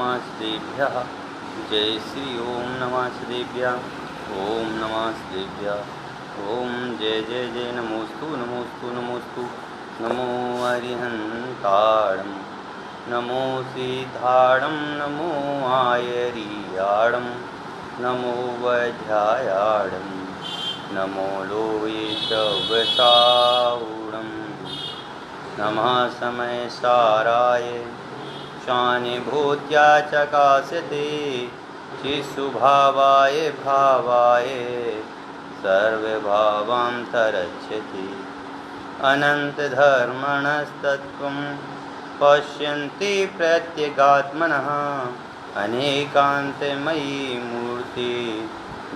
नमः श्रीभ्यः। जय श्री ओम नमः श्रीभ्यः। ओम नमः श्रीभ्यः। ओम जय जय जय नमोस्तु नमोस्तु नमोस्तु। नमो अरिहन्ताणं नमो सिद्धाणं नमो आयरियाणं नमो वैध्यायाणं नमो लोये वसाहुणं नमः समय साराय शानिभूत्या चकाशते चित्स्वभावाय भावाय सर्वभावान्तरच्छति अनन्तधर्मणस्तत्त्वं पश्यन्ति प्रत्यगात्मनः अनेकान्तमयी मूर्ति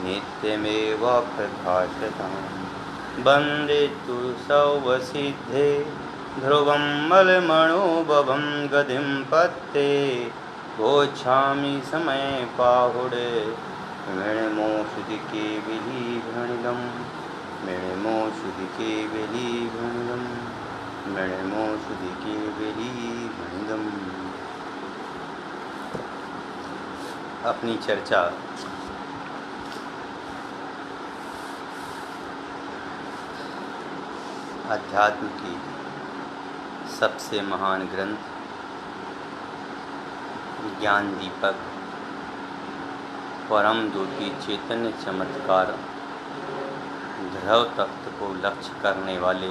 नित्यमेव प्रकाशतां वन्दे तु सौवसिद्धे ध्रुवं मलमणोभवं गतिं पत्ते गोच्छामि समय पाहुडे मृणमो शुद्धि विलीभणिलं मृणमो शुद्धि विलीभणिलं मृणमो शुद्धि विलीभणिलं। अपनी चर्चा अध्यात्म की सबसे महान ग्रंथ ज्ञान दीपक परम ज्योति चैतन्य चमत्कार ध्रुव तत्व को लक्ष्य करने वाले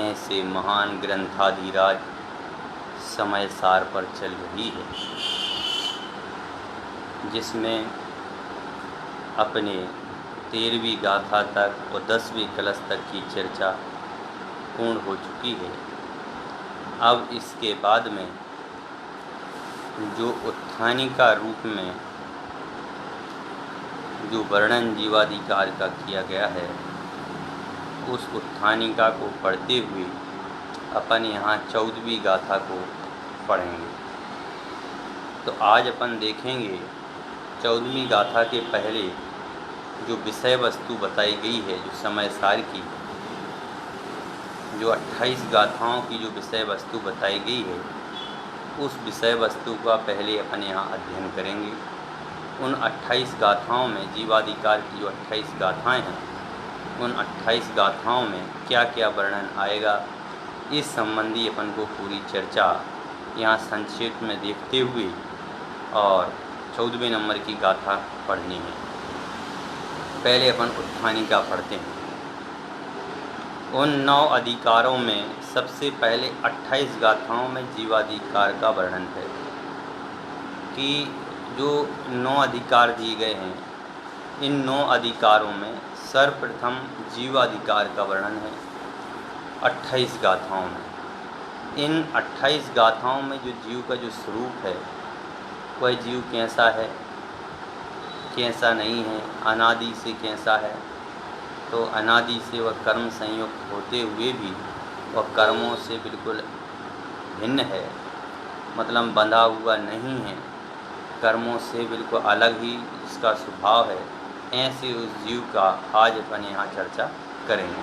ऐसे महान ग्रंथाधिराज समय सार पर चल रही है, जिसमें अपने 13वीं गाथा तक और 10वीं कलश तक की चर्चा पूर्ण हो चुकी है। अब इसके बाद में जो उत्थानिका रूप में जो वर्णन जीवाधिकार का किया गया है, उस उत्थानिका को पढ़ते हुए अपन यहाँ 14वीं गाथा को पढ़ेंगे। तो आज अपन देखेंगे 14वीं गाथा के पहले जो विषय वस्तु बताई गई है, जो समय सार की जो 28 गाथाओं की जो विषय वस्तु बताई गई है, उस विषय वस्तु का पहले अपन यहाँ अध्ययन करेंगे। उन 28 गाथाओं में जीवाधिकार की जो 28 गाथाएं हैं, उन 28 गाथाओं में क्या क्या वर्णन आएगा, इस संबंधी अपन को पूरी चर्चा यहाँ संक्षेप में देखते हुए और 14वें नंबर की गाथा पढ़नी है। पहले अपन उत्थानिका पढ़ते हैं। उन 9 अधिकारों में सबसे पहले 28 गाथाओं में जीवाधिकार का वर्णन है कि जो 9 अधिकार दिए गए हैं, इन 9 अधिकारों में सर्वप्रथम जीवाधिकार का वर्णन है 28 गाथाओं में। इन 28 गाथाओं में जो जीव का जो स्वरूप है, वह जीव कैसा है, कैसा नहीं है, अनादि से कैसा है। तो अनादि से वह कर्म संयुक्त होते हुए भी वह कर्मों से बिल्कुल भिन्न है, मतलब बंधा हुआ नहीं है, कर्मों से बिल्कुल अलग ही इसका स्वभाव है। ऐसे उस जीव का आज अपन यहाँ चर्चा करेंगे।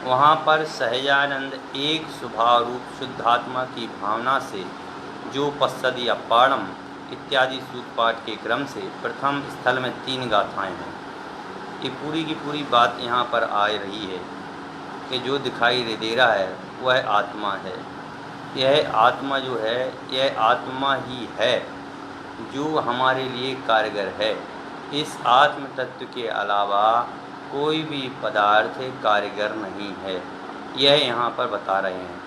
वहाँ पर सहजानंद एक स्वभाव रूप शुद्धात्मा की भावना से जो पश्चदी अपाणम इत्यादि सूत्र पाठ के क्रम से प्रथम स्थल में 3 गाथाएं हैं। ये पूरी की पूरी बात यहाँ पर आ रही है कि जो दिखाई दे रहा है वह आत्मा है। यह आत्मा जो है, यह आत्मा ही है जो हमारे लिए कारगर है। इस आत्म तत्व के अलावा कोई भी पदार्थ कारगर नहीं है, यह यहाँ पर बता रहे हैं।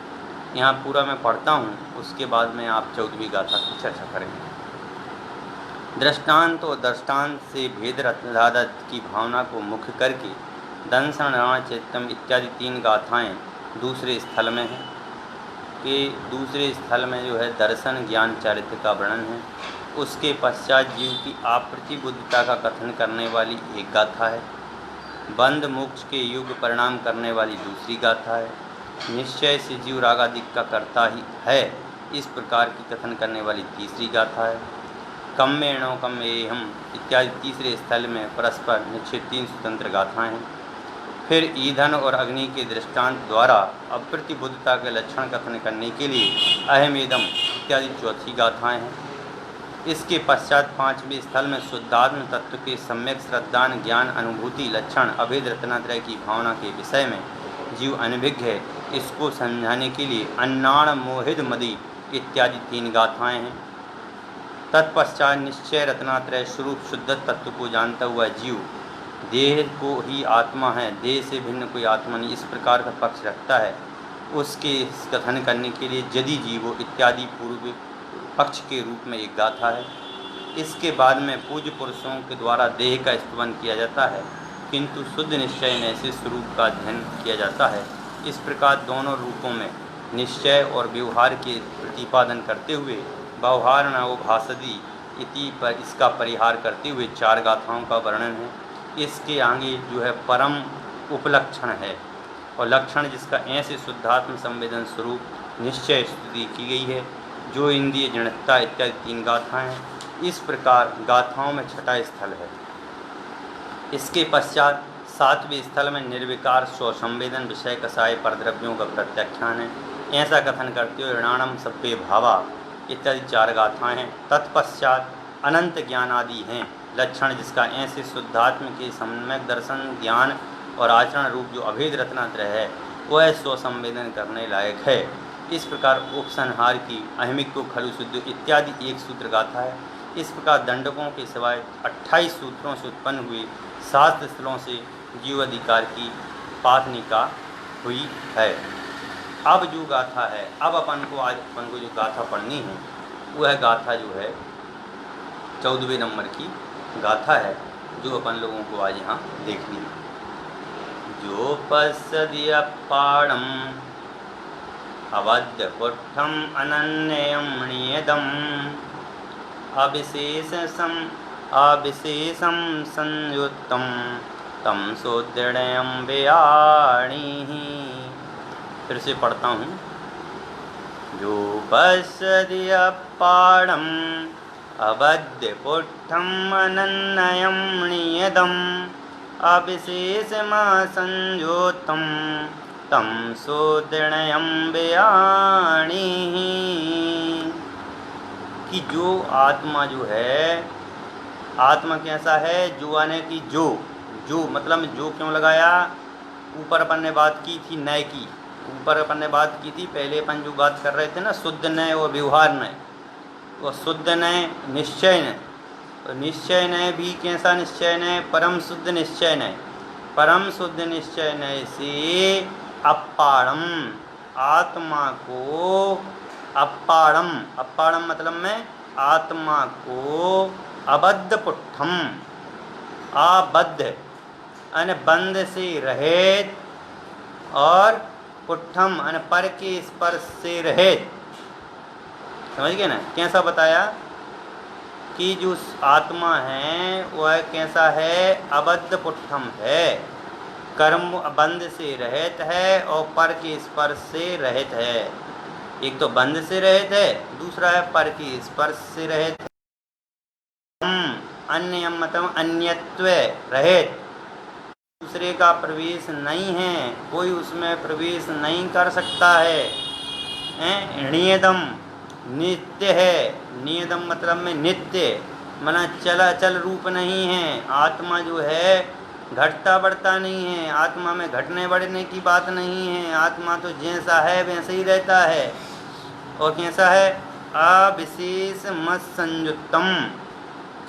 यहाँ पूरा मैं पढ़ता हूँ, उसके बाद में आप 14वीं गाथा की चर्चा करेंगे। दृष्टांत और दृष्टांत से भेद रत्नादत की भावना को मुख्य करके दंसन राण चैत्यम इत्यादि 3 गाथाएं दूसरे स्थल में हैं कि दूसरे स्थल में जो है दर्शन ज्ञान चारित्र का वर्णन है। उसके पश्चात जीव की अप्रतिबुद्धता का कथन करने वाली एक गाथा है। बंध मोक्ष के युग परिणाम करने वाली दूसरी गाथा है। निश्चय से जीव रागादिक का कर्ता ही है, इस प्रकार की कथन करने वाली तीसरी गाथा है। कम्मेणो कम्मेहम इत्यादि तीसरे स्थल में परस्पर निश्चित 3 स्वतंत्र गाथाएँ हैं। फिर ईंधन और अग्नि के दृष्टांत द्वारा अप्रतिबुद्धता के लक्षण कथन करने के लिए अहमेदम इत्यादि चौथी गाथाएं हैं। इसके पश्चात पांचवें स्थल में शुद्धात्म तत्व के सम्यक श्रद्धान ज्ञान अनुभूति लक्षण अभेद रत्नात्रय की भावना के विषय में जीव अनभिज्ञ है, इसको समझाने के लिए अन्नाण मोहिद मदी इत्यादि 3 गाथाएं हैं। तत्पश्चात निश्चय रत्नात्रय स्वरूप शुद्ध तत्व को जानता हुआ जीव देह को ही आत्मा है, देह से भिन्न कोई आत्मा नहीं, इस प्रकार का पक्ष रखता है। उसके कथन करने के लिए यदि जीवो इत्यादि पूर्व पक्ष के रूप में एक गाथा है। इसके बाद में पूज्य पुरुषों के द्वारा देह का स्तुवन किया जाता है, किंतु शुद्ध निश्चय ने से स्वरूप का अध्ययन किया जाता है। इस प्रकार दोनों रूपों में निश्चय और व्यवहार के प्रतिपादन करते हुए व्यवहार नवो भासदी इति पर इसका परिहार करते हुए 4 गाथाओं का वर्णन है। इसके आगे जो है परम उपलक्षण है और लक्षण जिसका ऐसे शुद्धात्म संवेदन स्वरूप निश्चय स्तुति की गई है, जो इंद्रिय जड़ता इत्यादि 3 गाथाएं हैं। इस प्रकार गाथाओं में 6ठा स्थल है। इसके पश्चात 7वें स्थल में निर्विकार स्वसंवेदन विषय कसाय परद्रव्यों का प्रत्याख्यान है। ऐसा कथन करते हुए ऋणाणम सभ्य भावा इत्यादि 4 गाथाएं हैं। तत्पश्चात अनंत ज्ञान आदि हैं लक्षण, जिसका ऐसे शुद्धात्म के सम्यक दर्शन ज्ञान और आचरण रूप जो अभेद रत्नात्रय है वह स्वसंवेदन करने लायक है। इस प्रकार उपसंहार की अहमिक को खलु शुद्ध इत्यादि 1 सूत्र गाथा है। इस प्रकार दंडकों के सिवाय 28 सूत्रों से उत्पन्न हुए 7 स्थलों से जीवाधिकार की पाठनिका हुई है। अब जो गाथा है, अब अपन को जो गाथा पढ़नी है वह गाथा जो है 14वें नंबर की गाथा है, जो अपन लोगों को आज यहाँ देखनी है। जो पश्यदि पाणम अवद्य पुट्ठम अनन्यमणीयदम अविशेषम संयुक्तम तम सुदृढ़यम व्याणी। फिर से पढ़ता हूँ। जो पश्यदि पाणम अवद्य पुट्ठम अनन्यमणीयदम अविशेषमा संयोतम तम सुदृढ़यम व्याणी। कि जो आत्मा जो है, आत्मा कैसा है, जो आने की जो मतलब जो क्यों लगाया, ऊपर अपन ने बात की थी नय की, ऊपर अपन ने बात की थी पहले अपन जो बात कर रहे थे ना शुद्ध नय और व्यवहार नय, वो शुद्ध नय निश्चय नय, और निश्चय नय भी कैसा निश्चय नय, परम शुद्ध निश्चय नय। परम शुद्ध निश्चय नय से अपाड़म आत्मा को, अपाड़म मतलब में आत्मा को अबद्ध पुट्ठम आबद्ध यानी बंद से रहित और पुट्ठम यानी पर के स्पर्श से रहित। समझ गए ना कैसा बताया कि जो आत्मा है वह कैसा है, अबद्ध पुट्ठम है, कर्म बंद से रहित है और पर के स्पर्श से रहित है। एक तो बंद से रहित है, दूसरा है पर के स्पर्श से रहित है। अन्य मतलब अन्यत्व रहित, दूसरे का प्रवेश नहीं है, कोई उसमें प्रवेश नहीं कर सकता है। नियतम नित्य है, नियतम मतलब में नित्य मना चल रूप नहीं है। आत्मा जो है घटता बढ़ता नहीं है, आत्मा में घटने बढ़ने की बात नहीं है। आत्मा तो जैसा है वैसे ही रहता है। और कैसा है, अविशेष मत संयुक्तम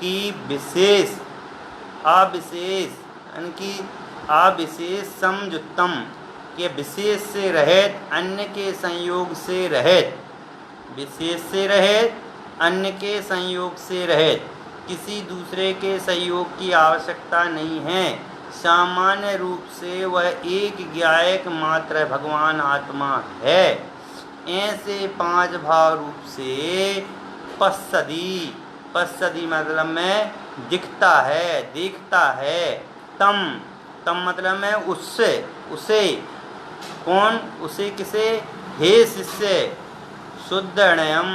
की विशेष, अविशेष यानी कि अविशेष संयुक्तम के विशेष से रहित, अन्य के संयोग से रहित, विशेष से रहित अन्य के संयोग से रहित, किसी दूसरे के सहयोग की आवश्यकता नहीं है। सामान्य रूप से वह एक ज्ञायक मात्र भगवान आत्मा है। ऐसे 5 भाव रूप से पश्यदि मतलब में दिखता है, देखता है। तम मतलब में उससे, उसे कौन, उसे किसे, हे शिष्य शुद्धनयम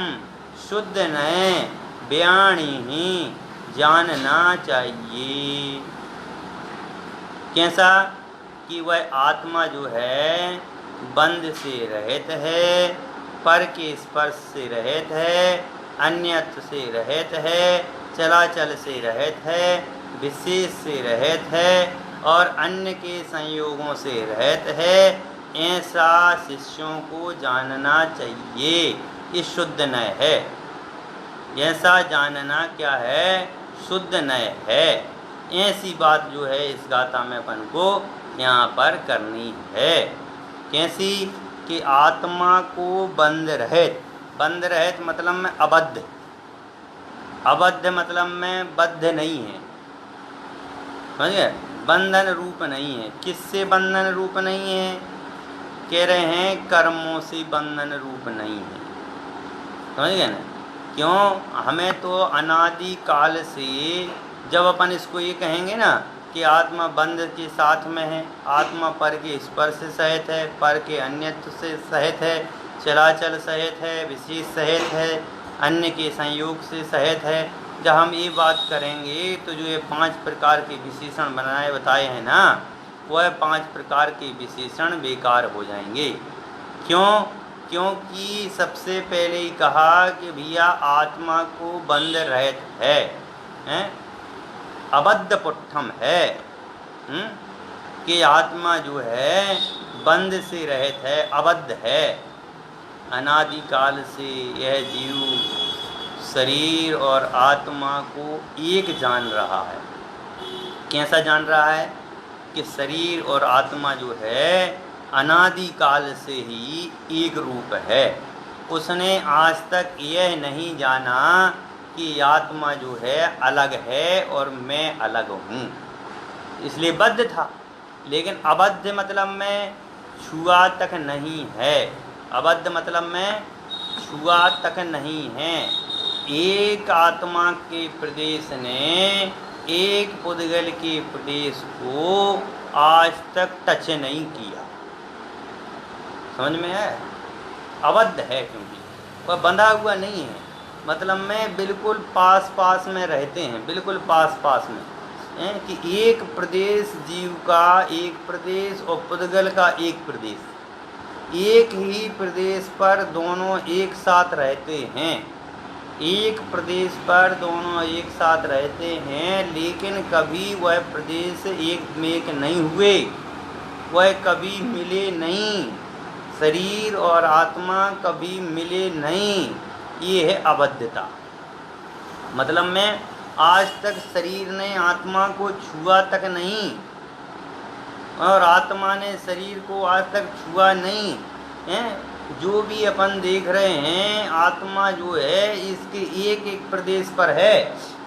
शुद्ध नय व्याणी ही जानना चाहिए। कैसा कि वह आत्मा जो है बंद से रहित है पर के स्पर्श से रहित है, अन्यत्र से रहित है, चलाचल से रहित है, विशेष से रहित है और अन्य के संयोगों से रहित है, ऐसा शिष्यों को जानना चाहिए। ये शुद्ध नय है। ऐसा जानना क्या है? शुद्ध नय है। ऐसी बात जो है इस गाथा में अपन को यहाँ पर करनी है। कैसी? कि आत्मा को बंध रहित मतलब में अबद्ध, अबद्ध मतलब में बद्ध नहीं है, समझ गए? बंधन रूप नहीं है। किससे बंधन रूप नहीं है? कह रहे हैं कर्मों से बंधन रूप नहीं है, समझ गए ना? क्यों? हमें तो अनादि काल से, जब अपन इसको ये कहेंगे ना कि आत्मा बंध के साथ में है, आत्मा पर के स्पर्श से सहित है, पर के अन्यत्व से सहित है, चलाचल सहित है, विशेष सहित है, अन्य के संयोग से सहित है, जब हम ये बात करेंगे तो जो ये 5 प्रकार के विशेषण बताए हैं ना, वह 5 प्रकार के विशेषण बेकार हो जाएंगे। क्यों? क्योंकि सबसे पहले ही कहा कि भैया आत्मा को बंध रहित है, हैं? अबद्ध पुट्ठम है, कि आत्मा जो है बंध से रहित है, अबद्ध है। अनादिकाल से यह जीव शरीर और आत्मा को एक जान रहा है। कैसा जान रहा है? कि शरीर और आत्मा जो है अनादिकाल से ही एक रूप है। उसने आज तक यह नहीं जाना कि आत्मा जो है अलग है और मैं अलग हूँ, इसलिए बद्ध था। लेकिन अबद्ध मतलब में छुआ तक नहीं है, अबद्ध मतलब में छुआ तक नहीं है। एक आत्मा के प्रदेश ने एक पुद्गल के प्रदेश को आज तक टच नहीं किया, समझ में है? अबद्ध है क्योंकि वह बंधा हुआ नहीं है, मतलब में बिल्कुल पास पास में रहते हैं, बिल्कुल पास पास में हैं, कि एक प्रदेश जीव का एक प्रदेश और पुद्गल का एक प्रदेश, एक ही प्रदेश पर दोनों एक साथ रहते हैं, एक प्रदेश पर दोनों एक साथ रहते हैं, लेकिन कभी वह प्रदेश एक में नहीं हुए, वह कभी मिले नहीं, शरीर और आत्मा कभी मिले नहीं। ये है अबद्धता। मतलब में आज तक शरीर ने आत्मा को छुआ तक नहीं और आत्मा ने शरीर को आज तक छुआ नहीं है। जो भी अपन देख रहे हैं आत्मा जो है इसके एक एक प्रदेश पर है।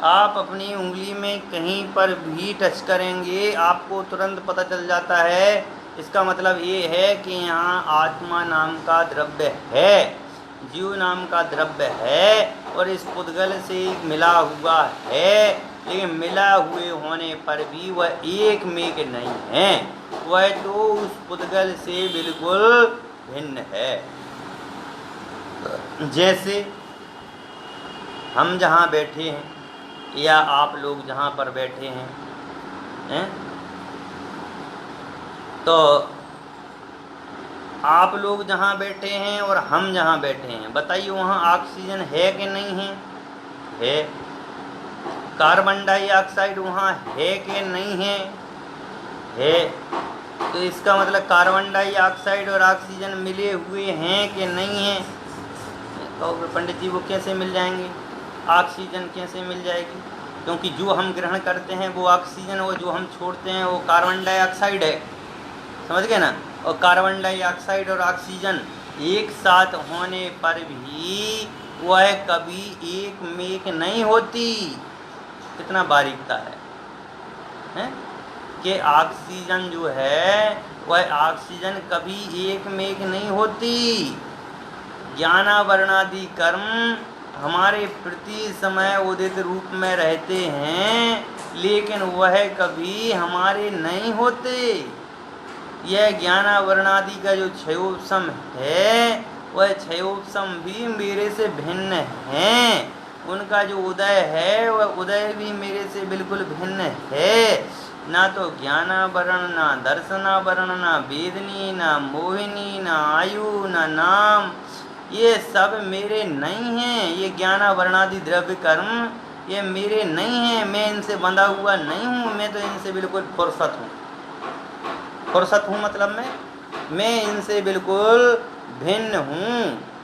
आप अपनी उंगली में कहीं पर भी टच करेंगे आपको तुरंत पता चल जाता है। इसका मतलब ये है कि यहाँ आत्मा नाम का द्रव्य है, जीव नाम का द्रव्य है और इस पुद्गल से मिला हुआ है, लेकिन मिला हुए होने पर भी वह एक मेक नहीं है, वह तो उस पुद्गल से बिल्कुल भिन्न है। जैसे हम जहाँ बैठे हैं या आप लोग जहाँ पर बैठे हैं, तो आप लोग जहाँ बैठे हैं और हम जहाँ बैठे हैं, बताइए वहाँ ऑक्सीजन है कि नहीं है? है। कार्बन डाइऑक्साइड वहाँ है कि नहीं है? है। तो इसका मतलब कार्बन डाइऑक्साइड और ऑक्सीजन मिले हुए हैं कि नहीं हैं? तो पंडित जी वो कैसे मिल जाएंगे? ऑक्सीजन कैसे मिल जाएगी? क्योंकि जो हम ग्रहण करते हैं वो ऑक्सीजन और जो हम छोड़ते हैं वो कार्बन डाइऑक्साइड है, समझ गए ना? और कार्बन डाइऑक्साइड और ऑक्सीजन एक साथ होने पर भी वह कभी एक मेक नहीं होती। कितना बारीकता है? कि ऑक्सीजन जो है वह ऑक्सीजन कभी एक मेक नहीं होती। ज्ञानावरणादि कर्म हमारे प्रति समय उदित रूप में रहते हैं, लेकिन वह कभी हमारे नहीं होते। यह ज्ञानावरणादि का जो क्षयोपशम है वह क्षयोपशम भी मेरे से भिन्न हैं। उनका जो उदय है वह उदय भी मेरे से बिल्कुल भिन्न है। ना तो ज्ञानावरण, ना दर्शनावरण, ना वेदनी, ना मोहिनी, ना आयु, ना नाम, ये सब मेरे नहीं हैं। ये ज्ञानावरणादि द्रव्य कर्म ये मेरे नहीं हैं, मैं इनसे बंधा हुआ नहीं हूँ, मैं तो इनसे बिल्कुल फुर्सत हूँ। फुर्सत हूँ मतलब मैं इनसे बिल्कुल भिन्न हूँ।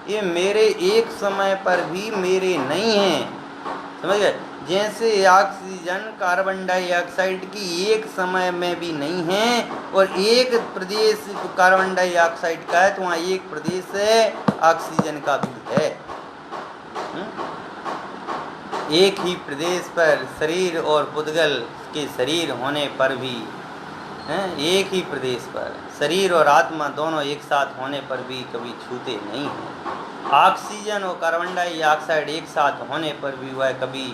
ये मेरे एक समय पर भी मेरे नहीं हैं, समझ गए। जैसे ऑक्सीजन कार्बन डाइऑक्साइड की एक समय में भी नहीं है, और एक प्रदेश कार्बन डाइऑक्साइड का है तो वहाँ एक प्रदेश है ऑक्सीजन का भी है। एक ही प्रदेश पर शरीर और पुद्गल के शरीर होने पर भी, एक ही प्रदेश पर शरीर और आत्मा दोनों एक साथ होने पर भी कभी छूते नहीं हैं। ऑक्सीजन और कार्बन डाइऑक्साइड एक साथ होने पर भी वह कभी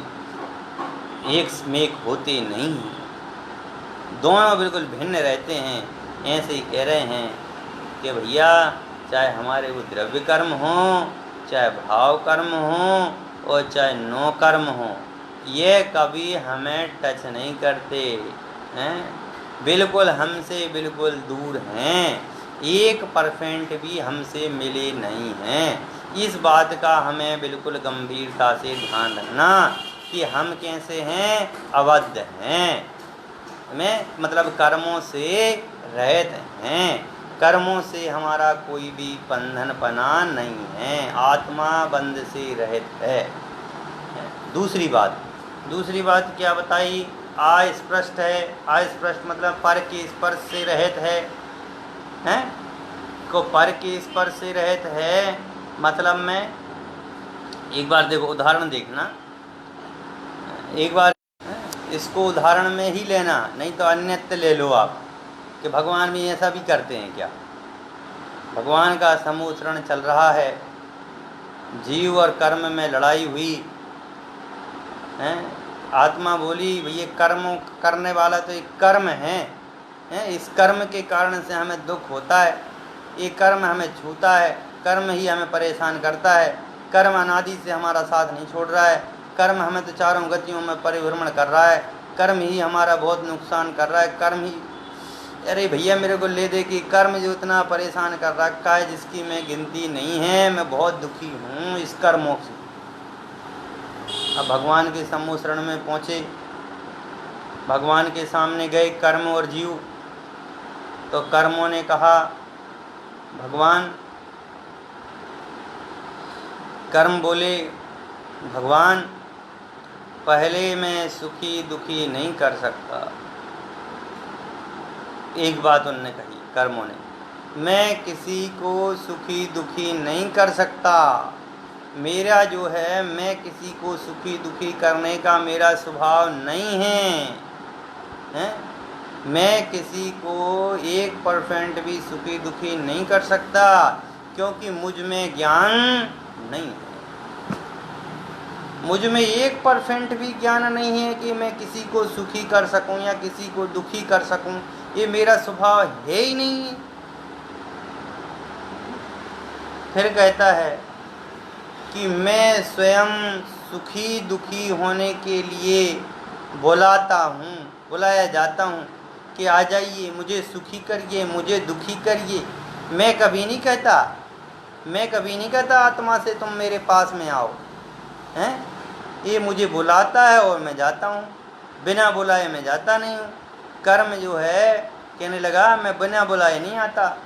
एक मेक होते नहीं हैं, दोनों बिल्कुल भिन्न रहते हैं। ऐसे ही कह रहे हैं कि भैया चाहे हमारे वो द्रव्य कर्म हों, चाहे भाव कर्म हों, और चाहे नो कर्म हो, ये कभी हमें टच नहीं करते हैं, बिल्कुल हमसे बिल्कुल दूर हैं, 1% भी हमसे मिले नहीं हैं। इस बात का हमें बिल्कुल गंभीरता से ध्यान रखना कि हम कैसे हैं, अबद्ध हैं, में मतलब कर्मों से रहित हैं, कर्मों से हमारा कोई भी बंधन पना नहीं है, आत्मा बंध से रहित है। दूसरी बात क्या बताई, अस्पृष्ट है। अस्पृष्ट मतलब पर के स्पर्श से रहित है, हैं को पर के स्पर्श से रहित है मतलब में एक बार देखो उदाहरण देखना, एक बार इसको उदाहरण में ही लेना, नहीं तो अन्यत्र ले लो आप कि भगवान भी ऐसा भी करते हैं क्या। भगवान का समुच्चरण चल रहा है, जीव और कर्म में लड़ाई हुई है, आत्मा बोली भैया कर्म करने वाला तो एक कर्म है, इस कर्म के कारण से हमें दुख होता है, ये कर्म हमें छूता है, कर्म ही हमें परेशान करता है, कर्म अनादि से हमारा साथ नहीं छोड़ रहा है, कर्म हमें तो चारों गतियों में परिभ्रमण कर रहा है, कर्म ही हमारा बहुत नुकसान कर रहा है, कर्म ही, अरे भैया मेरे को ले दे कि कर्म जो इतना परेशान कर रखा है जिसकी मैं गिनती नहीं है, मैं बहुत दुखी हूँ इस कर्मों से। अब भगवान के सम्मोचरण में पहुँचे, भगवान के सामने गए कर्म और जीव, तो कर्मों ने कहा भगवान, कर्म बोले भगवान पहले मैं सुखी दुखी नहीं कर सकता। एक बात उन्होंने कही कर्मों ने, मैं किसी को सुखी दुखी नहीं कर सकता, मेरा जो है मैं किसी को सुखी दुखी करने का मेरा स्वभाव नहीं है, मैं किसी को 1% भी सुखी दुखी नहीं कर सकता, क्योंकि मुझ में ज्ञान नहीं है, मुझ में 1% भी ज्ञान नहीं है कि मैं किसी को सुखी कर सकूं या किसी को दुखी कर सकूं, ये मेरा स्वभाव है ही नहीं है। फिर कहता है कि मैं स्वयं सुखी दुखी होने के लिए बुलाता हूँ, बुलाया जाता हूँ कि आ जाइए मुझे सुखी करिए, मुझे दुखी करिए। मैं कभी नहीं कहता आत्मा से तुम मेरे पास में आओ, हैं, ये मुझे बुलाता है और मैं जाता हूँ, बिना बुलाए मैं जाता नहीं हूँ। कर्म जो है कहने लगा मैं बिना बुलाए नहीं आता,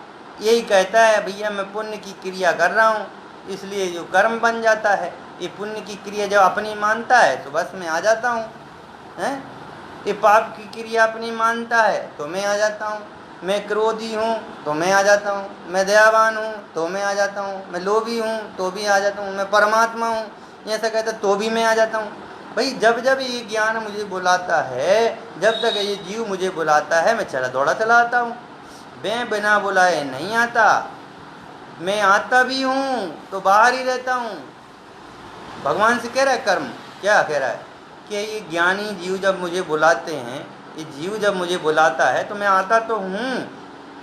यही कहता है भैया मैं पुण्य की क्रिया कर रहा हूँ, इसलिए जो कर्म बन जाता है, ये पुण्य की क्रिया जब अपनी मानता है तो बस मैं आ जाता हूँ, हैं, ये पाप की क्रिया अपनी मानता है तो मैं आ जाता हूँ, मैं क्रोधी हूँ तो मैं आ जाता हूँ, मैं दयावान हूँ तो मैं आ जाता हूँ, मैं लोभी हूँ तो भी आ जाता हूँ, मैं परमात्मा हूँ ऐसा कहता तो भी मैं आ जाता हूँ। भाई जब जब ये ज्ञान मुझे बुलाता है, जब तक ये जीव मुझे बुलाता है मैं चला आता हूँ, मैं बिना बुलाए नहीं आता, मैं आता भी हूँ तो बाहर ही रहता हूँ। भगवान से कह रहा है कर्म, क्या कह रहा है कि ये ज्ञानी जीव जब मुझे बुलाते हैं, ये जीव जब मुझे बुलाता है तो मैं आता तो हूँ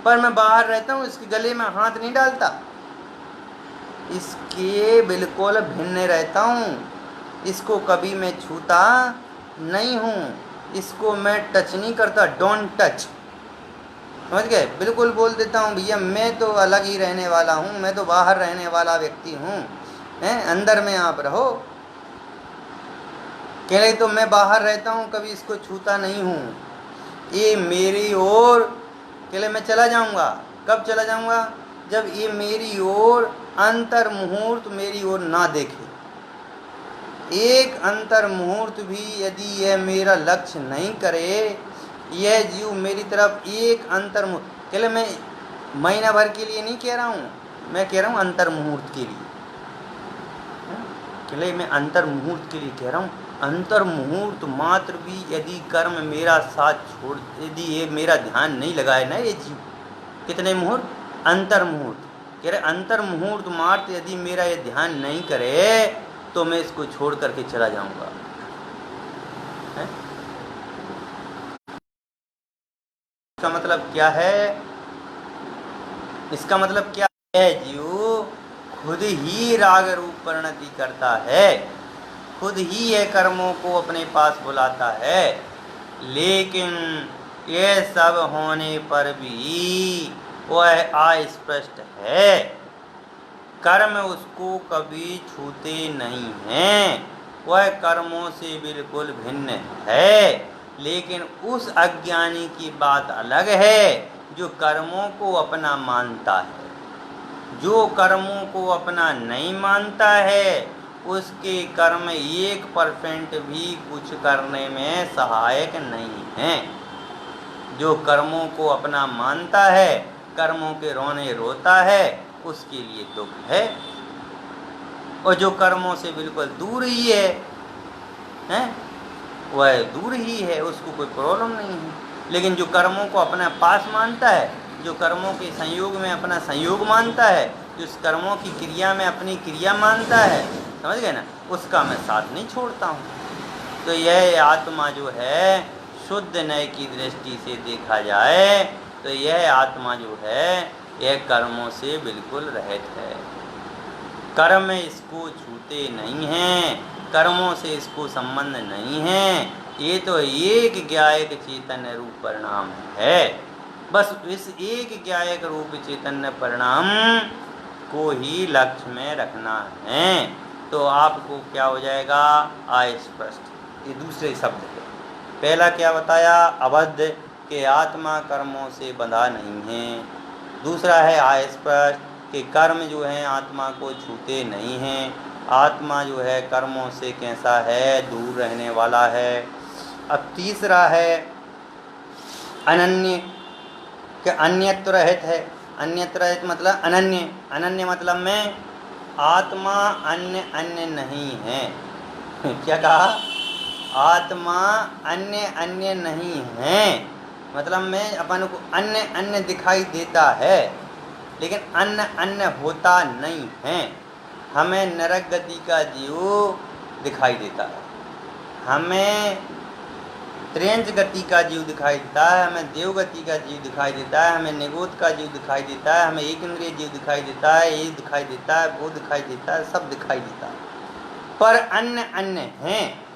पर मैं बाहर रहता हूँ, इसके गले में हाथ नहीं डालता, इसके बिल्कुल भिन्न रहता हूँ, इसको कभी मैं छूता नहीं हूँ, इसको मैं टच नहीं करता, डोंट टच। समझ गए। बिल्कुल बोल देता हूँ भैया मैं तो अलग ही रहने वाला हूँ, मैं तो बाहर रहने वाला व्यक्ति हूँ, हैं, अंदर में आप रहो। कह रहे तो मैं बाहर रहता हूँ, कभी इसको छूता नहीं हूँ, ये मेरी ओर, कह रहे मैं चला जाऊँगा। कब चला जाऊँगा? जब ये मेरी ओर अंतर मुहूर्त मेरी ओर ना देखे। एक अंतर मुहूर्त भी यदि यह मेरा लक्ष्य नहीं करे, यह जीव मेरी तरफ एक अंतर मुहूर्त, कह रहे मैं महीना भर के लिए नहीं कह रहा हूँ, मैं कह रहा हूँ अंतर मुहूर्त के लिए। कह रहे मैं अंतर मुहूर्त के लिए कह रहा हूँ, अंतर मुहूर्त मात्र भी यदि कर्म मेरा साथ छोड़, यदि ये मेरा ध्यान नहीं लगाए ना ये जीव, कितने मुहूर्त? अंतर मुहूर्त। कह रहे अंतर मुहूर्त मात्र यदि मेरा ये ध्यान नहीं करे तो मैं इसको छोड़ करके चला जाऊंगा। इसका मतलब क्या है? इसका मतलब क्या है? जीव खुद ही राग रूप परिणति करता है, खुद ही ये कर्मों को अपने पास बुलाता है, लेकिन ये सब होने पर भी वह अस्पष्ट है। कर्म उसको कभी छूते नहीं हैं, वह कर्मों से बिल्कुल भिन्न है। लेकिन उस अज्ञानी की बात अलग है जो कर्मों को अपना मानता है। जो कर्मों को अपना नहीं मानता है उसके कर्म 1% भी कुछ करने में सहायक नहीं हैं। जो कर्मों को अपना मानता है, कर्मों के रोने रोता है, उसके लिए दुख है। और जो कर्मों से बिल्कुल दूर ही है, वह दूर ही है, उसको कोई प्रॉब्लम नहीं है। लेकिन जो कर्मों को अपना पास मानता है, जो कर्मों के संयोग में अपना संयोग मानता है, जो कर्मों की क्रिया में अपनी क्रिया मानता है, समझ गए ना, उसका मैं साथ नहीं छोड़ता हूँ। तो यह आत्मा जो है शुद्ध नय की दृष्टि से देखा जाए तो यह आत्मा जो है यह कर्मों से बिल्कुल रहित है। कर्म इसको छूते नहीं हैं, कर्मों से इसको संबंध नहीं है। ये तो एक ज्ञायक चैतन्य रूप परिणाम है। बस इस एक ज्ञायक रूप चैतन्य परिणाम को ही लक्ष्य में रखना है, तो आपको क्या हो जाएगा? अस्पष्ट। ये दूसरे शब्द है। पहला क्या बताया? अबद्ध, के आत्मा कर्मों से बंधा नहीं है। दूसरा है अस्पष्ट, कि कर्म जो है आत्मा को छूते नहीं हैं। आत्मा जो है कर्मों से कैसा है? दूर रहने वाला है। अब तीसरा है अनन्य, कि अन्यत्व रहित है। अन्यत्व रहित मतलब अनन्य, अनन्य मतलब में आत्मा अन्य अन्य नहीं है। क्या कहा? आत्मा अन्य अन्य नहीं है, मतलब में अपन को अन्य अन्य दिखाई देता है, लेकिन अन्य अन्य होता नहीं है। हमें नरक गति का जीव दिखाई देता है, हमें त्रेंच गति का जीव दिखाई देता है, हमें देव गति का जीव दिखाई देता है, हमें निगोद का जीव दिखाई देता है, हमें एक इंद्रिय जीव दिखाई देता है, ये दिखाई देता है, वो दिखाई देता है, सब दिखाई देता है, पर अन्य अन्य हैं।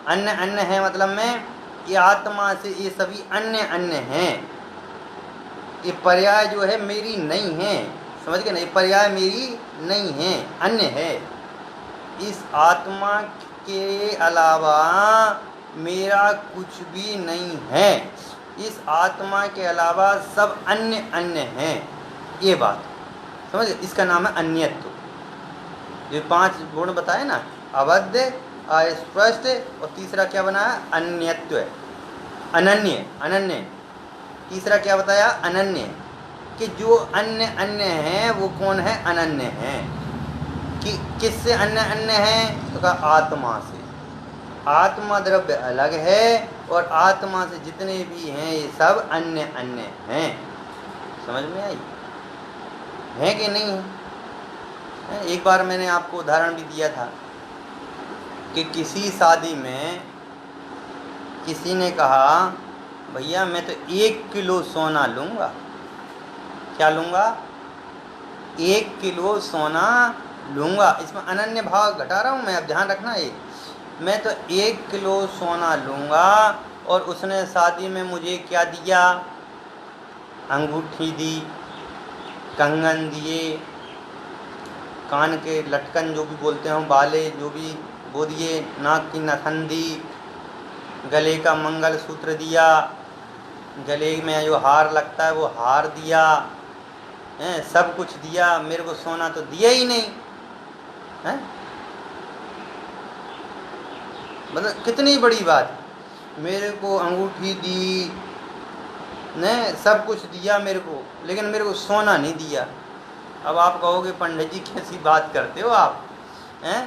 अन्य अन्य है मतलब में ये आत्मा से ये सभी अन्य अन्य हैं। ये पर्याय जो है मेरी नहीं है, समझ गए ना, ये पर्याय मेरी नहीं है, अन्य है। इस आत्मा के अलावा मेरा कुछ भी नहीं है, इस आत्मा के अलावा सब अन्य अन्य हैं। ये बात समझ, इसका नाम है अन्यत्व। ये 5 गुण बताए ना, अबद्ध, अस्पष्ट, और तीसरा क्या बनाया? अन्यत्व, अनन्य, अनन्य। तीसरा क्या बताया? अनन्य, कि जो अन्य अन्य हैं वो कौन है? अनन्य हैं। कि किससे अन्य अन्य हैं? तो कहा आत्मा से। आत्मा द्रव्य अलग है और आत्मा से जितने भी हैं ये सब अन्य अन्य हैं। समझ में आई है कि नहीं है? एक बार मैंने आपको उदाहरण भी दिया था कि किसी शादी में किसी ने कहा भैया मैं तो 1 किलो सोना लूँगा। क्या लूँगा? 1 किलो सोना लूँगा। इसमें अनन्य भाव घटा रहा हूँ मैं, अब ध्यान रखना। ये मैं तो 1 किलो सोना लूँगा और उसने शादी में मुझे क्या दिया? अंगूठी दी, कंगन दिए, कान के लटकन जो भी बोलते हैं बाले जो भी वो दिए, नाक की नथन दी, गले का मंगलसूत्र दिया, गले में जो हार लगता है वो हार दिया, हैं सब कुछ दिया। मेरे को सोना तो दिया ही नहीं है। मतलब कितनी बड़ी बात, मेरे को अंगूठी दी ने, सब कुछ दिया मेरे को, लेकिन मेरे को सोना नहीं दिया। अब आप कहोगे पंडित जी कैसी बात करते हो आप, हैं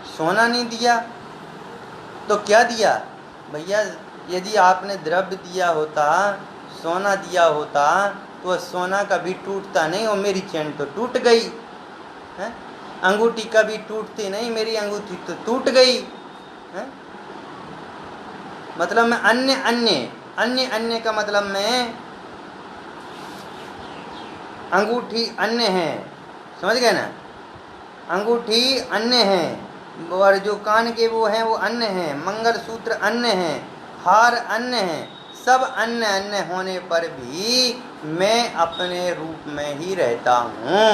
सोना नहीं दिया तो क्या दिया? भैया यदि आपने द्रव्य दिया होता, सोना दिया होता, तो वह सोना कभी टूटता नहीं, और मेरी चैन तो टूट गई है। अंगूठी कभी टूटती नहीं, मेरी अंगूठी तो टूट गई है। मतलब मैं अन्य अन्य अन्य अन्य का मतलब मैं अंगूठी अन्य है, समझ गए ना? अंगूठी अन्य है, और जो कान के वो हैं वो अन्य हैं, मंगलसूत्र अन्य हैं, हार अन्य हैं, सब अन्य अन्य होने पर भी मैं अपने रूप में ही रहता हूँ।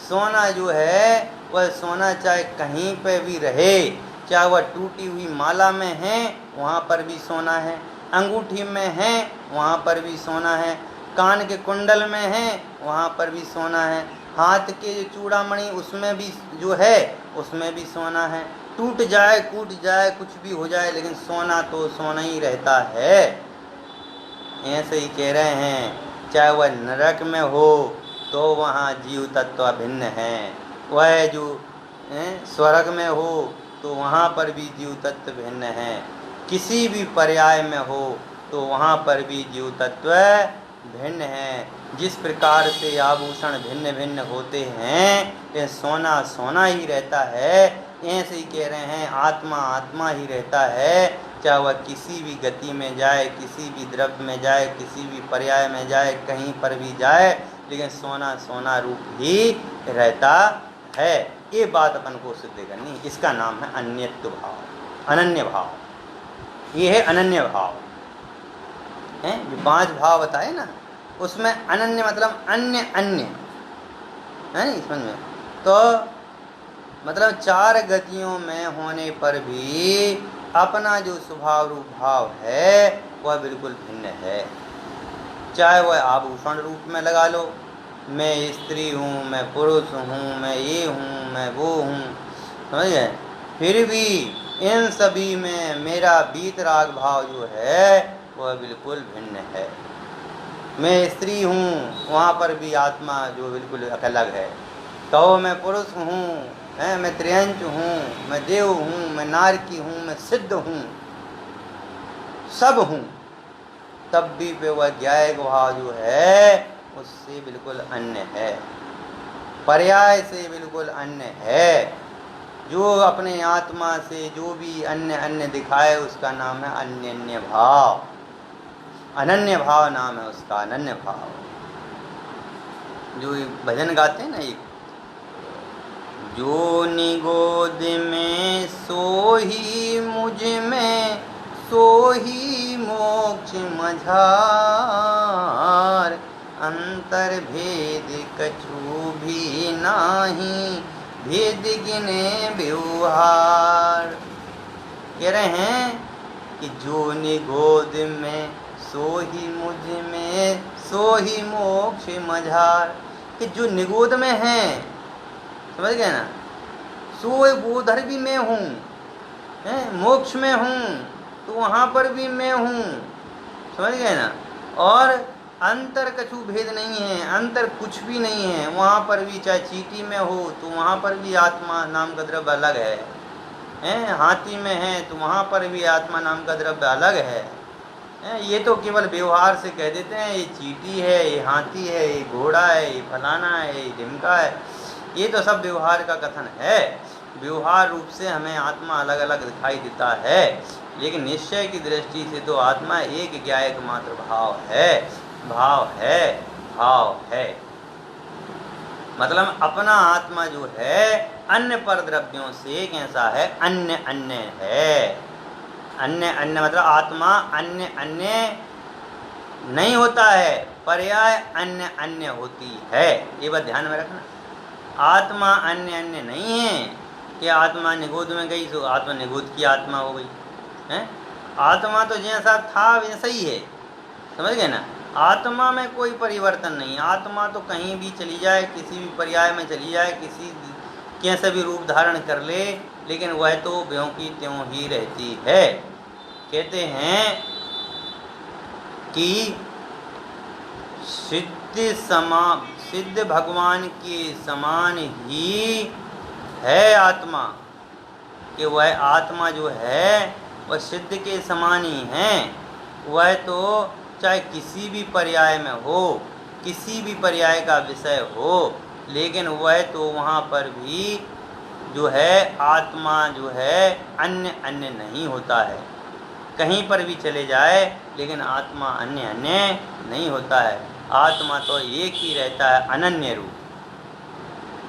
सोना जो है वह सोना चाहे कहीं पे भी रहे, चाहे वह टूटी हुई माला में है वहाँ पर भी सोना है, अंगूठी में है वहाँ पर भी सोना है, कान के कुंडल में है वहाँ पर भी सोना है, हाथ के जो चूड़ामणि उसमें भी जो है उसमें भी सोना है। टूट जाए कूट जाए कुछ भी हो जाए, लेकिन सोना तो सोना ही रहता है। ऐसे ही कह रहे हैं, चाहे वह नरक में हो तो वहाँ जीव तत्व भिन्न है, वह जो स्वर्ग में हो तो वहाँ पर भी जीव तत्व भिन्न है, किसी भी पर्याय में हो तो वहाँ पर भी जीव तत्व भिन्न है। जिस प्रकार से आभूषण भिन्न भिन्न होते हैं, ये सोना सोना ही रहता है। ऐसे ही कह रहे हैं, आत्मा आत्मा ही रहता है, चाहे वह किसी भी गति में जाए, किसी भी द्रव्य में जाए, किसी भी पर्याय में जाए, कहीं पर भी जाए, लेकिन सोना सोना रूप ही रहता है। ये बात अपन को सिद्ध करनी, इसका नाम है अन्यत्व भाव, अनन्य भाव। ये है अनन्य भाव है। जो 5 भाव बताए ना, उसमें अनन्य मतलब अन्य अन्य है नहीं, समझ में? तो मतलब 4 गतियों में होने पर भी अपना जो स्वभाव रूप भाव है वह बिल्कुल भिन्न है। चाहे वह आभूषण रूप में लगा लो, मैं स्त्री हूँ, मैं पुरुष हूँ, मैं ये हूँ, मैं वो हूँ, समझ गए? फिर भी इन सभी में मेरा वीतराग भाव जो है वह बिल्कुल भिन्न है। मैं स्त्री हूँ, वहाँ पर भी आत्मा जो बिल्कुल अलग है। कहो मैं पुरुष हूँ, मैं त्रियंच हूँ, मैं देव हूँ, मैं नारकी हूँ, मैं सिद्ध हूँ, सब हूँ, तब भी पे वह ज्ञायक भाव जो है उससे बिल्कुल अन्य है, पर्याय से बिल्कुल अन्य है। जो अपने आत्मा से जो भी अन्य अन्य दिखाए उसका नाम है अन्य भाव, अनन्य भाव नाम है उसका, अनन्य भाव। जो भजन गाते हैं ना, एक जो निगोद में सो ही मुझ में, सो ही मोक्ष मझार, अंतर भेद कछु भी नाही, भेद गिने व्यवहार। कह रहे हैं कि जो निगोद में सो ही मुझ में, सो ही मोक्ष मझार, कि जो निगोद में है, समझ गए ना, सो वो उधर भी मैं हूँ, मोक्ष में हूँ तो वहाँ पर भी मैं हूँ, समझ गए ना। और अंतर कछु भेद नहीं है, अंतर कुछ भी नहीं है, वहाँ पर भी चाहे चींटी में हो तो वहाँ पर भी आत्मा नाम का द्रव्य अलग है, हाथी में है तो वहाँ पर भी आत्मा नाम का द्रव्य अलग है। ये तो केवल व्यवहार से कह देते हैं, ये चींटी है, ये हाथी है, ये घोड़ा है, ये फलाना है, ये ढिमका है, ये तो सब व्यवहार का कथन है। व्यवहार रूप से हमें आत्मा अलग अलग दिखाई देता है, लेकिन निश्चय की दृष्टि से तो आत्मा एक ज्ञायक मात्र भाव है, भाव है, भाव है। मतलब अपना आत्मा जो है अन्य पर द्रव्यों से कैसा है, अन्य अन्य है। अन्य अन्य मतलब आत्मा अन्य अन्य नहीं होता है, पर्याय अन्य अन्य होती है, ये बात ध्यान में रखना। आत्मा अन्य अन्य नहीं है कि आत्मा निगोद में गई तो आत्मा निगोद की आत्मा हो गई है। आत्मा तो जैसा था वैसा ही है, समझ गए ना। आत्मा में कोई परिवर्तन नहीं, आत्मा तो कहीं भी चली जाए, किसी भी पर्याय में चली जाए, किसी कैसे भी रूप धारण कर ले, लेकिन वह तो व्यों की त्यों ही रहती है। कहते हैं कि सिद्ध भगवान के समान ही है आत्मा, कि वह आत्मा जो है वह सिद्ध के समान ही है। वह तो चाहे किसी भी पर्याय में हो, किसी भी पर्याय का विषय हो, लेकिन वह तो वहाँ पर भी जो है आत्मा जो है अन्य अन्य नहीं होता है। कहीं पर भी चले जाए लेकिन आत्मा अन्य अन्य नहीं होता है। आत्मा तो एक ही रहता है, अनन्य रूप,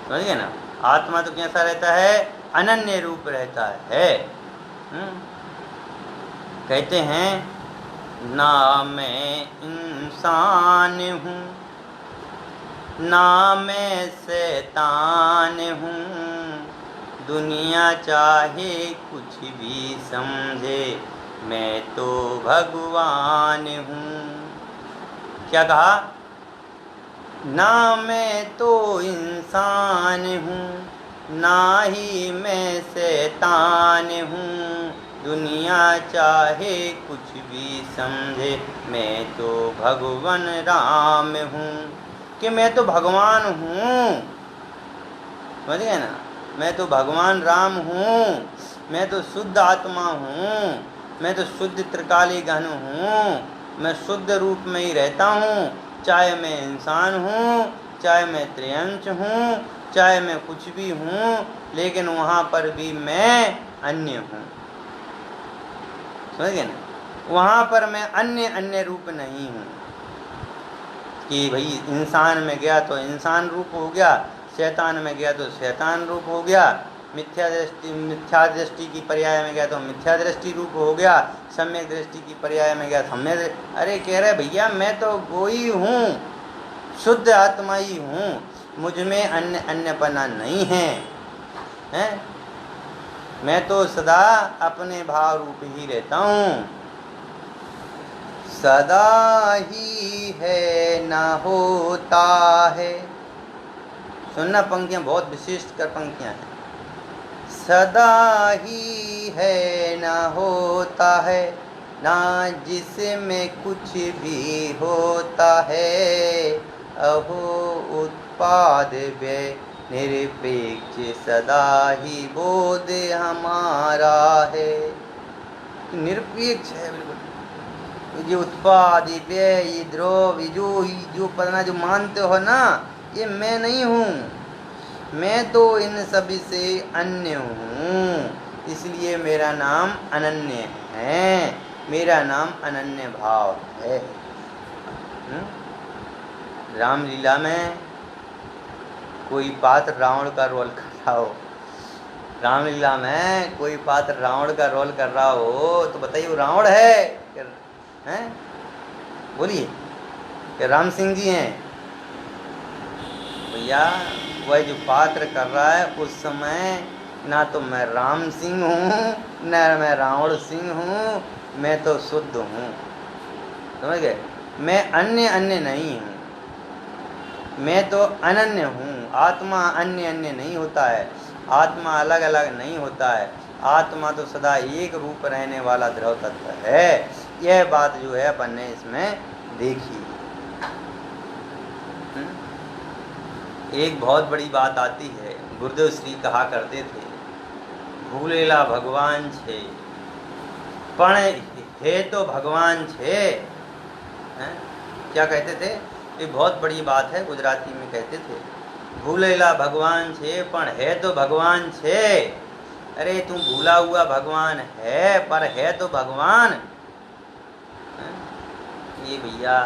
समझ गए ना। आत्मा तो कैसा रहता है, अनन्य रूप रहता है। कहते हैं ना मैं इंसान हूँ ना मैं शैतान हूँ, दुनिया चाहे कुछ भी समझे मैं तो भगवान हूँ। क्या कहा, ना मैं तो इंसान हूँ ना ही मैं शैतान हूँ, दुनिया चाहे कुछ भी समझे मैं तो भगवान राम हूँ। कि मैं तो भगवान हूँ, समझ गए ना, मैं तो भगवान राम हूँ, मैं तो शुद्ध आत्मा हूँ, मैं तो शुद्ध त्रिकाली घन हूँ, मैं शुद्ध रूप में ही रहता हूँ। चाहे मैं इंसान हूँ, चाहे मैं त्रियंश हूँ, चाहे मैं कुछ भी हूँ, लेकिन वहाँ पर भी मैं अन्य हूँ, समझ गए ना। वहाँ पर मैं अन्य अन्य रूप नहीं हूँ कि भाई इंसान में गया तो इंसान रूप हो गया, शैतान में गया तो शैतान रूप हो गया, मिथ्या दृष्टि की पर्याय में गया तो मिथ्या दृष्टि रूप हो गया, सम्यक दृष्टि की पर्याय में गया सम्यक। अरे कह रहे भैया मैं तो वही हूँ, शुद्ध आत्मा ही हूँ, मुझ में अन्य अन्यपना नहीं है, हैं? मैं तो सदा अपने भाव रूप ही रहता हूँ। सदा ही है ना होता है, सुनना पंक्तियाँ बहुत विशिष्ट कर पंक्तियाँ हैं। सदा ही है ना होता है, ना जिसमें कुछ भी होता है, अहो उत्पाद व्यय निरपेक्ष सदा ही बोध हमारा है। निरपेक्ष है बिल्कुल। ये उत्पाद ये व्यय ये द्रव ये जो पढ़ना जो मानते हो ना, ये मैं नहीं हूँ, मैं तो इन सभी से अन्य हूँ, इसलिए मेरा नाम अनन्य है, मेरा नाम अनन्य भाव है। रामलीला में कोई पात्र रावण का रोल कर रहा हो, रामलीला में कोई पात्र रावण का रोल कर रहा हो तो बताइए वो रावण है, हैं? बोलिए कि राम सिंह जी हैं? भैया वह जो पात्र कर रहा है उस समय ना तो मैं राम सिंह हूँ ना मैं रावण सिंह हूँ, मैं तो शुद्ध हूँ, समझ गए। मैं अन्य अन्य नहीं हूँ, मैं तो अनन्य हूँ। आत्मा अन्य अन्य नहीं होता है, आत्मा अलग अलग नहीं होता है, आत्मा तो सदा एक रूप रहने वाला द्रव तत्व है। यह बात जो है अपन ने इसमें देखी। एक बहुत बड़ी बात आती है, गुरुदेव श्री कहा करते थे, भूलेला भगवान छे पण है तो भगवान छे, क्या कहते थे, ये बहुत बड़ी बात है, गुजराती में कहते थे, भूलेला भगवान छे पण है तो भगवान छे। अरे तू भूला हुआ भगवान है पर है तो भगवान। ये भैया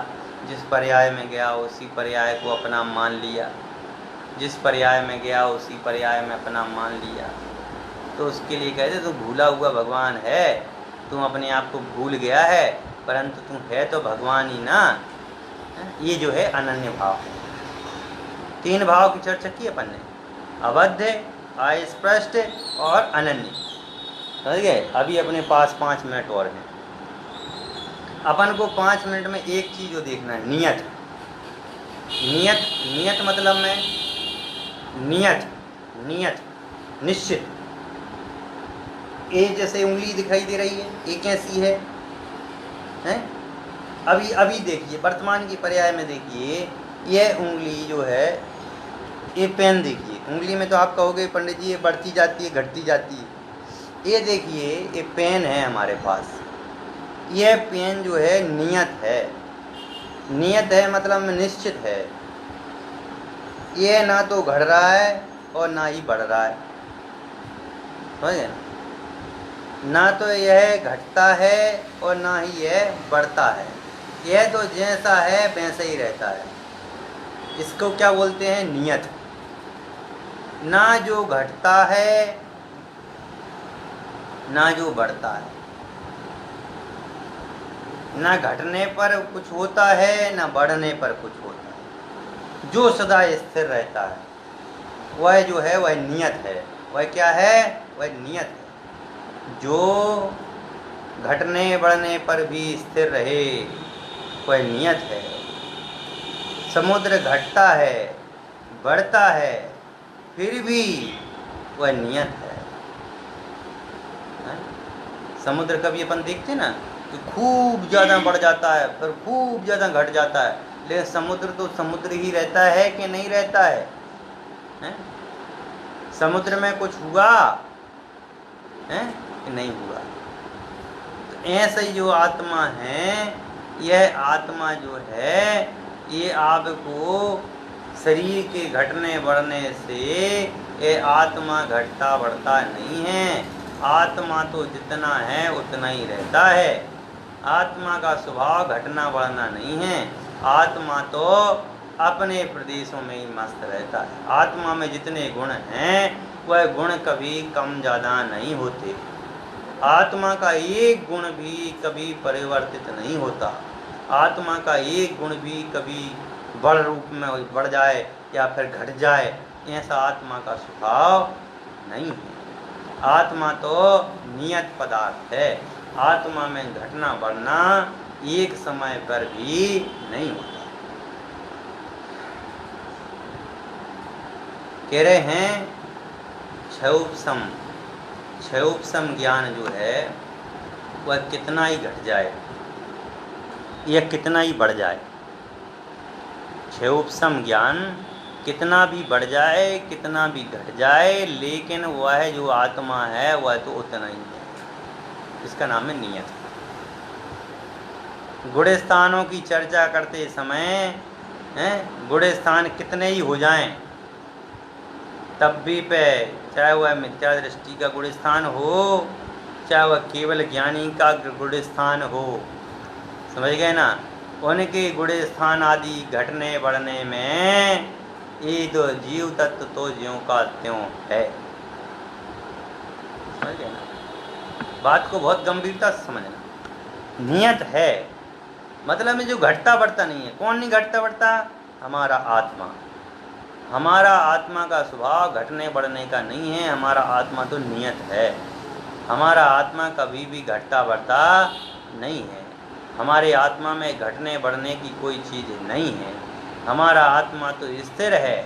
जिस पर्याय में गया उसी पर्याय को अपना मान लिया, जिस पर्याय में गया उसी पर्याय में अपना मान लिया, तो उसके लिए कहते तू भूला हुआ भगवान है, तुम अपने आप को भूल गया है परंतु तू है तो भगवान ही ना। ये जो है अनन्य भाव है। 3 भाव की चर्चा की अपन ने, अबद्ध, अस्पष्ट और अनन्य। समझ गए? अभी अपने पास 5 मिनट और हैं। अपन को 5 मिनट में एक चीज जो देखना है, नियत। नियत, नियत मतलब में नियत, नियत, निश्चित। ये जैसे उंगली दिखाई दे रही है, ये कैसी है, हैं? अभी अभी देखिए, वर्तमान की पर्याय में देखिए, यह उंगली जो है, ये पेन देखिए, उंगली में तो आप कहोगे पंडित जी ये बढ़ती जाती है घटती जाती है। ये देखिए, ये पेन है हमारे पास, यह पेन जो है नियत है। नियत है मतलब निश्चित है। ये ना तो घट रहा है और ना ही बढ़ रहा है, समझ गए? ना तो यह घटता है और ना ही यह बढ़ता है। यह तो जैसा है वैसा ही रहता है। इसको क्या बोलते हैं? नियत। ना जो घटता है ना जो बढ़ता है, ना घटने पर कुछ होता है ना बढ़ने पर कुछ होता है। जो सदा स्थिर रहता है वह जो है वह नियत है। वह क्या है? वह नियत है। जो घटने बढ़ने पर भी स्थिर रहे वह नियत है। समुद्र घटता है, बढ़ता है, फिर भी वह नियत है। समुद्र कभी अपन देखते ना तो खूब ज़्यादा बढ़ जाता है, फिर खूब ज़्यादा घट जाता है, लेकिन समुद्र तो समुद्र ही रहता है कि नहीं रहता है? समुद्र में कुछ हुआ है कि नहीं हुआ? तो ऐसे ही जो आत्मा है, यह आत्मा जो है, ये आपको शरीर के घटने बढ़ने से ये आत्मा घटता बढ़ता नहीं है। आत्मा तो जितना है उतना ही रहता है। आत्मा का स्वभाव घटना बढ़ना नहीं है। आत्मा तो अपने प्रदेशों में ही मस्त रहता है। आत्मा में जितने गुण हैं वह गुण कभी कम ज़्यादा नहीं होते। आत्मा का एक गुण भी कभी परिवर्तित नहीं होता। आत्मा का एक गुण भी कभी बड़ रूप में बढ़ जाए या फिर घट जाए, ऐसा आत्मा का स्वभाव नहीं है। आत्मा तो नियत पदार्थ है। आत्मा में घटना बढ़ना एक समय पर भी नहीं होता। कह रहे हैं क्षयोपशम, क्षयोपशम ज्ञान जो है वह कितना ही घट जाए या कितना ही बढ़ जाए, क्षयोपशम ज्ञान कितना भी बढ़ जाए कितना भी घट जाए, लेकिन वह जो आत्मा है वह तो उतना ही है। इसका नाम है नियत। गुण स्थानों की चर्चा करते समय गुण स्थान कितने ही हो जाएं तब भी पे, चाहे वह मिथ्या दृष्टि का गुण स्थान हो, चाहे वह केवल ज्ञानी का गुण स्थान हो, समझ गए ना? उनके गुण स्थान आदि घटने बढ़ने में ये तो जीव तत्व तो ज्यों का त्यों है। समझ गए ना? बात को बहुत गंभीरता से समझना। नियत है मतलब में जो घटता बढ़ता नहीं है। कौन नहीं घटता बढ़ता? हमारा आत्मा। हमारा आत्मा का स्वभाव घटने बढ़ने का नहीं है। हमारा आत्मा तो नियत है। हमारा आत्मा कभी भी घटता बढ़ता नहीं है। हमारे आत्मा में घटने बढ़ने की कोई चीज़ नहीं है। हमारा आत्मा तो स्थिर है,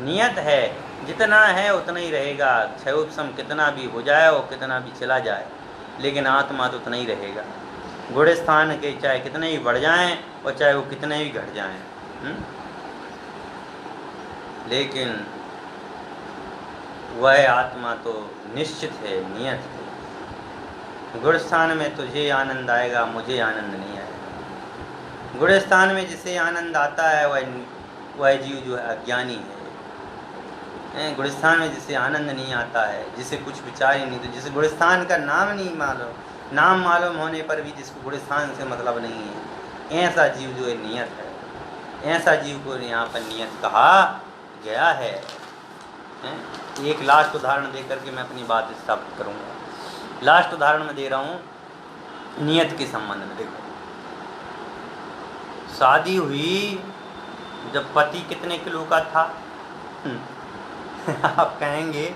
नियत है। जितना है उतना ही रहेगा। क्षयोपशम कितना भी हो जाए और कितना भी चला जाए, लेकिन आत्मा तो उतना ही रहेगा। गुण स्थान के चाहे कितने ही बढ़ जाएं और चाहे वो कितने ही घट जाएं, लेकिन वह आत्मा तो निश्चित है, नियत है। गुण स्थान में तुझे आनंद आएगा, मुझे आनंद नहीं आएगा। गुण स्थान में जिसे आनंद आता है वह जीव जो है अज्ञानी है। गुण स्थान में जिसे आनंद नहीं आता है, जिसे कुछ विचार ही नहीं, तो जिसे गुण स्थान का नाम नहीं मालूम, नाम मालूम होने पर भी जिसको गुण स्थान से मतलब नहीं है, ऐसा जीव जो है नियत है। ऐसा जीव को यहाँ पर नियत कहा गया है। एक लास्ट उदाहरण दे करके मैं अपनी बात स्थापित करूँगा। लास्ट उदाहरण में दे रहा हूँ नियत के संबंध में। देखो, शादी हुई जब पति कितने किलो का था? आप कहेंगे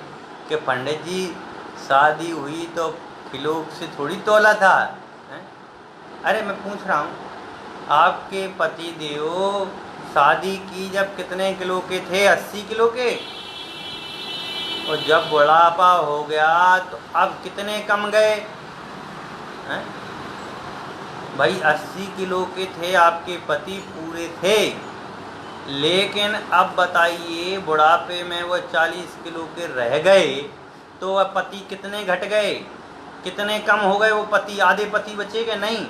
कि पंडित जी शादी हुई तो किलो से थोड़ी तोला था। हैं? अरे मैं पूछ रहा हूँ, आपके पति देव शादी की जब कितने किलो के थे? 80 किलो के। और जब बुढ़ापा हो गया तो अब कितने कम गए? हैं? भाई 80 किलो के थे आपके पति, पूरे थे, लेकिन अब बताइए बुढ़ापे में वो 40 किलो के रह गए तो वह पति कितने घट गए, कितने कम हो गए? वो पति आधे पति बचे गए? नहीं।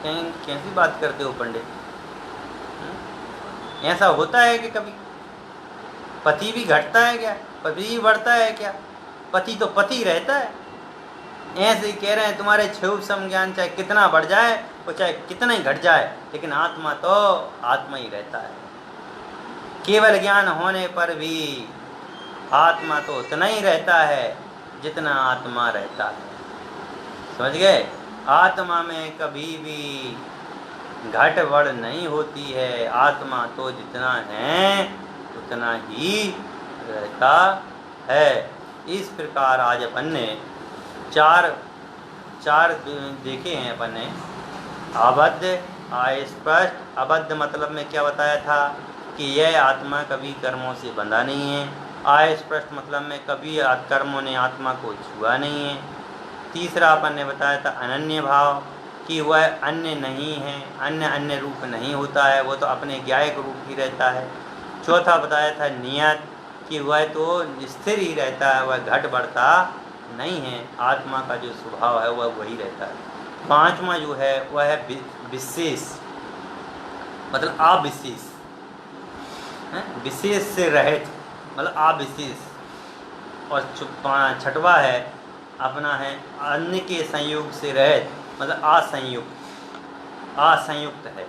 कैसी बात करते हो पंडित? ऐसा होता है कि कभी पति भी घटता है क्या? पति भी बढ़ता है क्या? पति तो पति रहता है। ऐसे ही कह रहे हैं तुम्हारे क्षोभ समज्ञान चाहे कितना बढ़ जाए और चाहे कितना ही घट जाए, लेकिन आत्मा तो आत्मा ही रहता है। केवल ज्ञान होने पर भी आत्मा तो उतना ही रहता है जितना आत्मा रहता है। समझ गए? आत्मा में कभी भी घट बढ़ नहीं होती है। आत्मा तो जितना है उतना ही रहता है। इस प्रकार आज अपन ने चार देखे हैं अपन ने। अबद्ध, अस्पष्ट। अबद्ध मतलब में क्या बताया था कि यह आत्मा कभी कर्मों से बंधा नहीं है। अस्पष्ट मतलब में कभी कर्मों ने आत्मा को छुआ नहीं है। तीसरा अपन ने बताया था अनन्य भाव, कि वह अन्य नहीं है, अन्य रूप नहीं होता है, वो तो अपने ज्ञायक रूप ही रहता है। चौथा बताया था नियत, कि वह तो स्थिर ही रहता है, वह घट बढ़ता नहीं है। आत्मा का जो स्वभाव है वह वही रहता है। पांचवा जो है वह है विशेष, मतलब अविशेष। विशेष से रहित मतलब अविशेष। और छठवा है अपना है अन्य के संयोग से रहित, मतलब असंयुक्त है।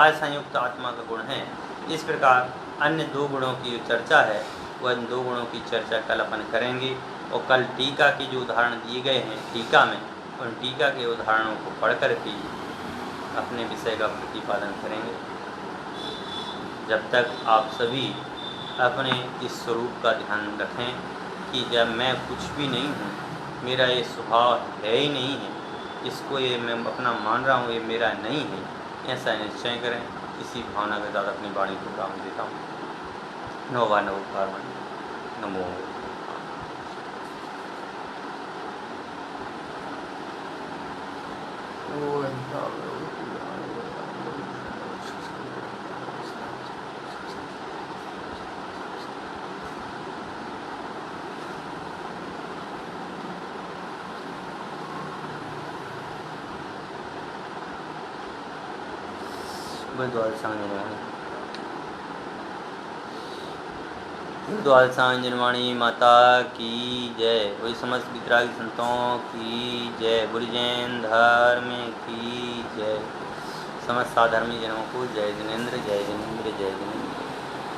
असंयुक्त आत्मा का गुण है। इस प्रकार अन्य दो गुणों की जो चर्चा है वह इन दो गुणों की चर्चा कल अपन करेंगे। और कल टीका के जो उदाहरण दिए गए हैं टीका में, उन टीका के उदाहरणों को पढ़ कर के अपने विषय का प्रतिपादन करेंगे। जब तक आप सभी अपने इस स्वरूप का ध्यान रखें कि जब मैं कुछ भी नहीं हूँ, मेरा ये स्वभाव है ही नहीं है, इसको ये मैं अपना मान रहा हूँ, ये मेरा नहीं है, ऐसा निश्चय करें। इसी भावना के साथ अपनी वाणी को काम देता हूँ। नोवा नवोकार नमो। द्वाल सांजनवाणी माता की जय। वही समस्त वितरागी संतों की जय। बुरी जैन धर्म की जय। समस्त साधर्मी जनों को जय जिनेन्द्र, जय जिनेन्द्र, जय जिनेन्द्र।